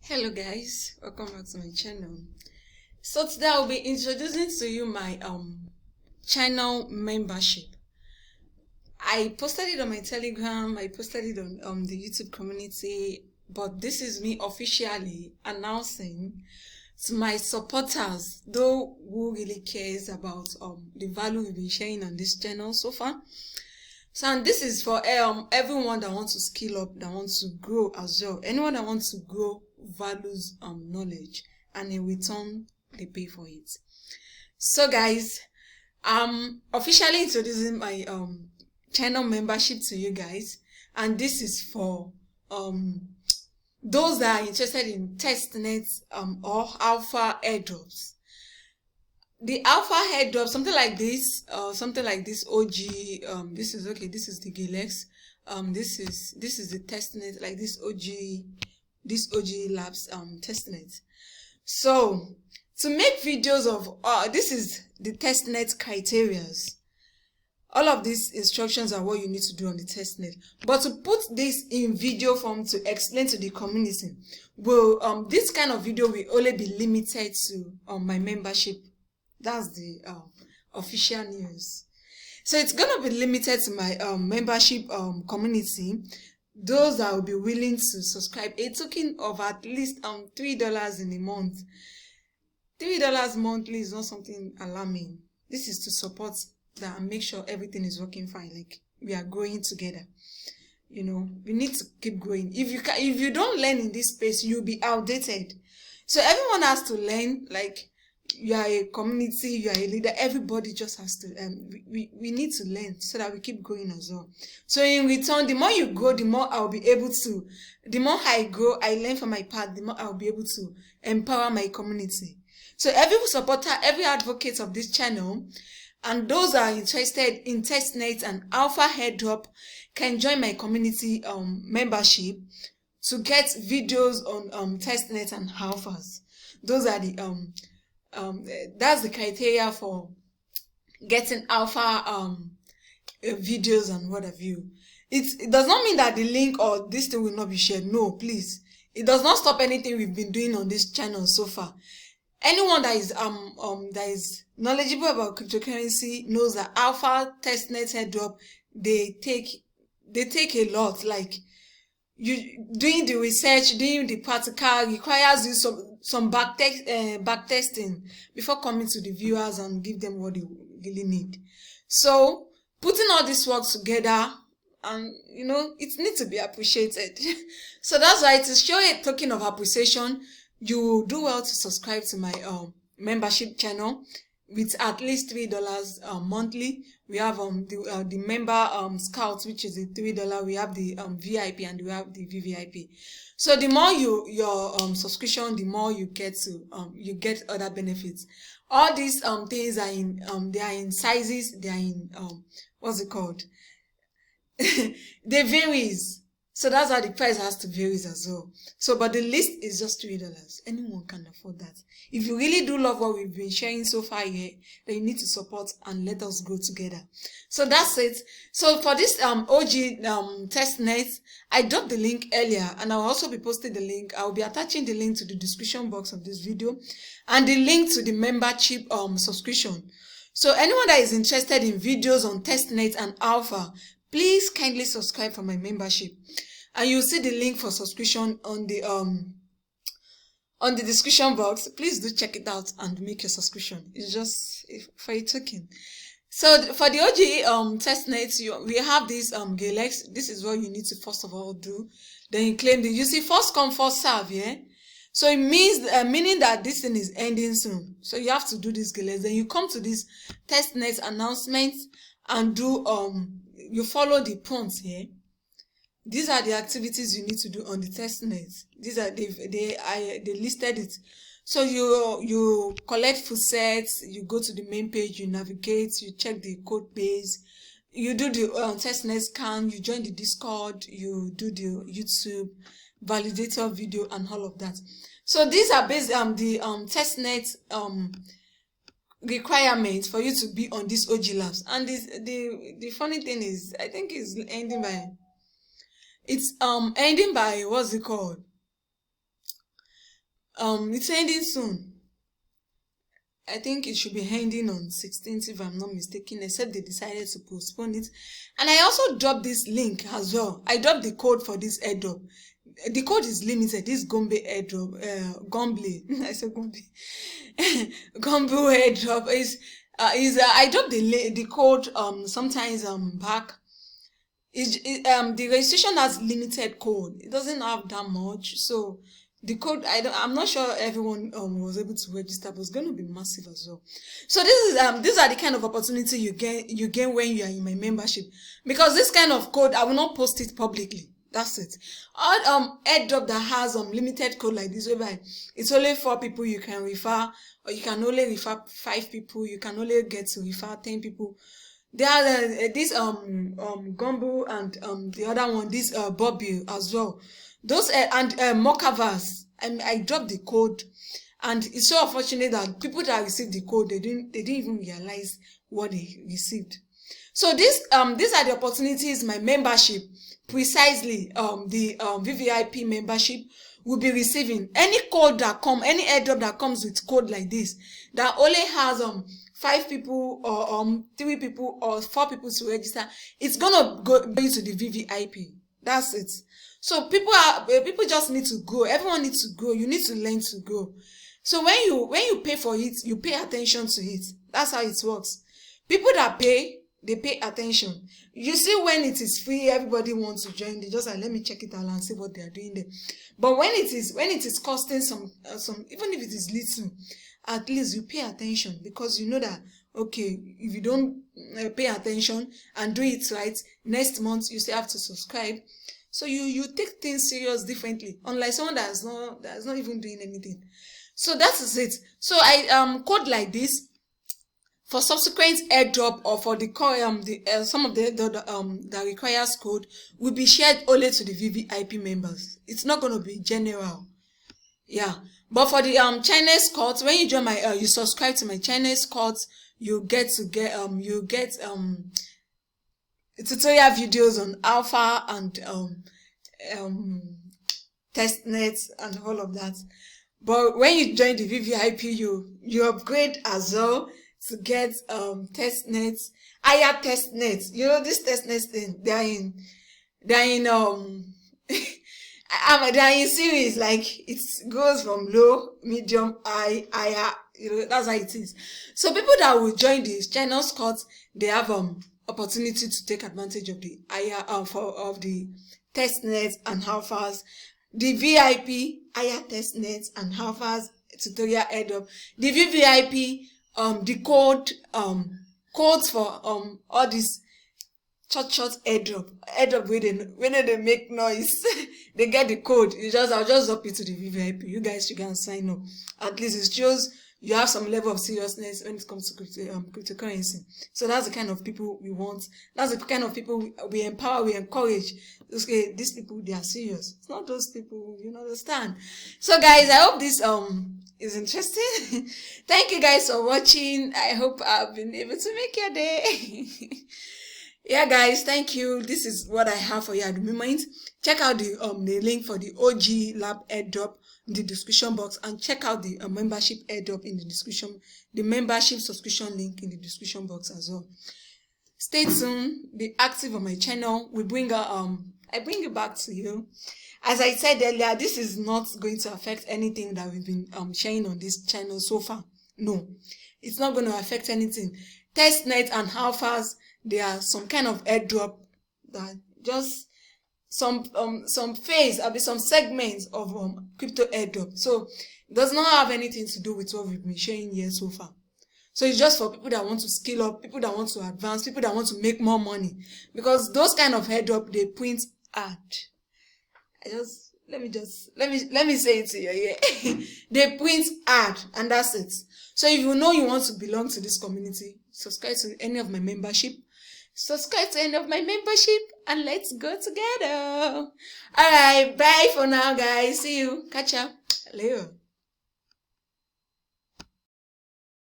Hello guys, welcome back to my channel. So today I'll be introducing to you my channel membership. I posted it on my Telegram, I posted it on the YouTube community, but this is me officially announcing to my supporters, though who really cares about the value we've been sharing on this channel so far. So, and this is for everyone that wants to skill up, that wants to grow as well. Anyone that wants to grow values knowledge, and in return they pay for it. So guys, I'm officially introducing my channel membership to you guys, and this is for those that are interested in testnet or alpha airdrops. The alpha airdrop, something like this OG, this is okay, this is the Galxe, this is the testnet, like this OG Labs testnet. So to make videos of this is the testnet criterias. All of these instructions are what you need to do on the testnet, but to put this in video form to explain to the community, will this kind of video will only be limited to my membership. That's the official news. So it's gonna be limited to my membership community. Those that will be willing to subscribe a token of at least $3 in a month. $3 monthly is not something alarming. This is to support that and make sure everything is working fine. Like we are growing together. You know, we need to keep growing. If you don't learn in this space, you'll be outdated. So everyone has to learn. Like, you are a community, you are a leader, everybody just has to we need to learn so that we keep growing as well. So in return, the more you grow, the more I'll be able to, the more I grow, I learn from my path, the more I'll be able to empower my community. So every supporter, every advocate of this channel, and those that are interested in testnet and alpha airdrop can join my community membership to get videos on testnet and alphas. Those are the that's the criteria for getting alpha videos and what have you. It does not mean that the link or this thing will not be shared. No, please. It does not stop anything we've been doing on this channel so far. Anyone that is knowledgeable about cryptocurrency knows that alpha testnet airdrop, they take a lot. Like, you doing the research, doing the practical requires you some back testing before coming to the viewers and give them what they really need. So putting all this work together, and you know, it needs to be appreciated. So that's why, to show a token of appreciation, you do well to subscribe to my membership channel with at least $3 monthly. We have the member scouts, which is the $3. We have the VIP, and we have the VVIP. So the more your subscription, the more you get to you get other benefits. All these things are in they are in sizes, they are in what's it called? They varies. So that's how the price has to vary as well. So, but the list is just $3. Anyone can afford that. If you really do love what we've been sharing so far here, then you need to support and let us grow together. So that's it. So for this OG testnet, I dropped the link earlier, and I'll also be posting the link. I'll be attaching the link to the description box of this video, and the link to the membership subscription. So anyone that is interested in videos on testnet and alpha, please kindly subscribe for my membership. And you'll see the link for subscription on the description box. Please do check it out and make your subscription. It's just for a token. So for the OG testnet, we have this Galxe. This is what you need to first of all do. Then you claim you see, first come first serve, yeah. So it means meaning that this thing is ending soon. So you have to do this Galxe. Then you come to this testnet announcement and do you follow the prompts here. These are the activities you need to do on the testnet. These are they listed it. So you collect full sets, you go to the main page, you navigate, you check the code base, you do the testnet scan, you join the Discord, you do the YouTube validator video and all of that. So these are based on the testnet requirements for you to be on this OG Labs. And the funny thing is, I think it's ending by what's it called? It's ending soon. I think it should be ending on 16th if I'm not mistaken, except they decided to postpone it. And I also dropped this link as well. I dropped the code for this airdrop. The code is limited. This Gombe Airdrop, Gomble, I said Gombe, Gomble Airdrop is I dropped the code sometimes back. The registration has limited code. It doesn't have that much, so the code I'm not sure everyone was able to register, but it's going to be massive as well. So these are the kind of opportunity you gain when you are in my membership, because this kind of code I will not post it publicly. That's it. All airdrop that has limited code like this, whereby it's only 4 people you can refer, or you can only refer 5 people, you can only get to refer 10 people. There are this Gomble and the other one, this Bobby as well. Those and Mockavers. I dropped the code, and it's so unfortunate that people that received the code, they didn't even realize what they received. So these are the opportunities my membership, precisely the VVIP membership, will be receiving. Any code that any airdrop that comes with code like this, that only has 5 people or 3 people or 4 people to register, it's gonna go into the VVIP. That's it. So people just need to grow. Everyone needs to grow. You need to learn to grow. So when you pay for it, you pay attention to it. That's how it works. People that pay, they pay attention. You see, when it is free, everybody wants to join. They just like, let me check it out and see what they are doing there. But when it is costing some even if it is little, at least you pay attention, because you know that, okay, if you don't pay attention and do it right, next month you still have to subscribe. So you take things serious differently, unlike someone that's not even doing anything. So that is it. So I code like this for subsequent airdrop, or for the some of the that requires code, will be shared only to the VVIP members. It's not going to be general. Yeah. But for the Chinese course, when you join my you subscribe to my Chinese course, you get tutorial videos on alpha and testnet and all of that. But when you join the VVIP, you upgrade as well to get testnet, higher testnet. You know this testnet thing, they're in they are in series, like it goes from low, medium, high, higher. You know, that's how it is. So people that will join this channel course, they have opportunity to take advantage of the higher of the testnet and alphas, the VIP higher testnet and alphas tutorial airdrop, the VVIP the codes for all these short airdrop when they make noise. They get the code. I'll just drop it to the VVIP. You guys, you can sign up. At least it shows you have some level of seriousness when it comes to cryptocurrency. So that's the kind of people we want. That's the kind of people we empower, we encourage. Okay, these people, they are serious. It's not those people, you understand. So guys, I hope this is interesting. Thank you guys for watching. I hope I've been able to make your day. Yeah guys, thank you. This is what I have for you at the moment. Check out the link for the OG Lab airdrop in the description box, and check out the membership airdrop in the description, the membership subscription link in the description box as well. Stay tuned, be active on my channel. We bring I bring it back to you. As I said earlier, this is not going to affect anything that we've been sharing on this channel so far. No, it's not going to affect anything. Testnet and alphas, they are some kind of airdrop that just some phase, some segments of crypto airdrop. So it does not have anything to do with what we've been sharing here so far. So it's just for people that want to scale up, people that want to advance, people that want to make more money. Because those kind of airdrop, they print art. Let me say it to you, yeah. They print art, and that's it. So if you know you want to belong to this community, subscribe to any of my membership. Subscribe to any of my membership, and let's go together. Alright, bye for now, guys. See you. Catch up later.